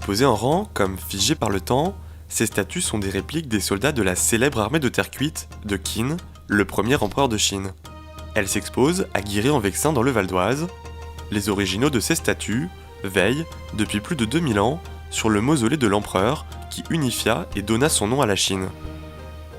Disposées en rang, comme figées par le temps, ces statues sont des répliques des soldats de la célèbre armée de terre cuite de Qin, le premier empereur de Chine. Elles s'exposent à Guéret-en-Vexin dans le Val d'Oise. Les originaux de ces statues veillent, depuis plus de 2000 ans, sur le mausolée de l'empereur qui unifia et donna son nom à la Chine.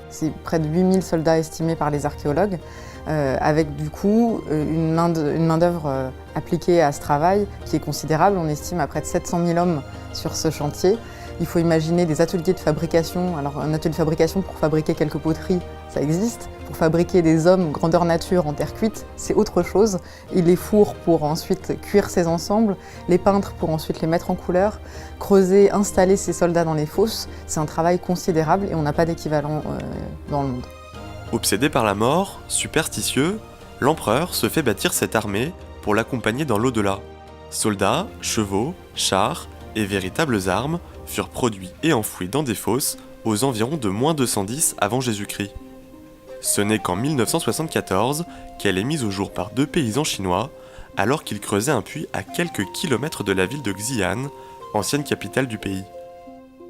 C'est près de 8000 soldats estimés par les archéologues, avec du coup une main-d'œuvre appliquée à ce travail qui est considérable. On estime à près de 700 000 hommes sur ce chantier. Il faut imaginer des ateliers de fabrication. Alors un atelier de fabrication pour fabriquer quelques poteries, ça existe. Pour fabriquer des hommes grandeur nature en terre cuite, c'est autre chose. Et les fours pour ensuite cuire ces ensembles, les peintres pour ensuite les mettre en couleur, creuser, installer ces soldats dans les fosses, c'est un travail considérable et on n'a pas d'équivalent dans le monde. Obsédé par la mort, superstitieux, l'empereur se fait bâtir cette armée pour l'accompagner dans l'au-delà. Soldats, chevaux, chars et véritables armes furent produits et enfouis dans des fosses aux environs de -210 avant Jésus-Christ. Ce n'est qu'en 1974 qu'elle est mise au jour par 2 paysans chinois, alors qu'ils creusaient un puits à quelques kilomètres de la ville de Xi'an, ancienne capitale du pays.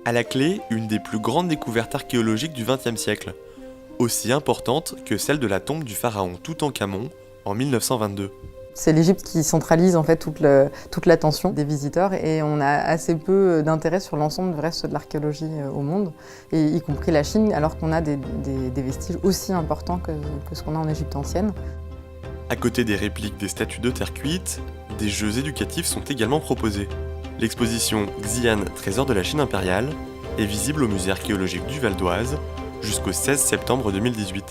À la clé, une des plus grandes découvertes archéologiques du XXe siècle, aussi importante que celle de la tombe du pharaon Toutankhamon en 1922. C'est l'Égypte qui centralise en fait toute l'attention des visiteurs et on a assez peu d'intérêt sur l'ensemble du reste de l'archéologie au monde, et y compris la Chine, alors qu'on a des vestiges aussi importants que ce qu'on a en Égypte ancienne. À côté des répliques des statues de terre cuite, des jeux éducatifs sont également proposés. L'exposition Xi'an, trésor de la Chine impériale est visible au musée archéologique du Val d'Oise jusqu'au 16 septembre 2018.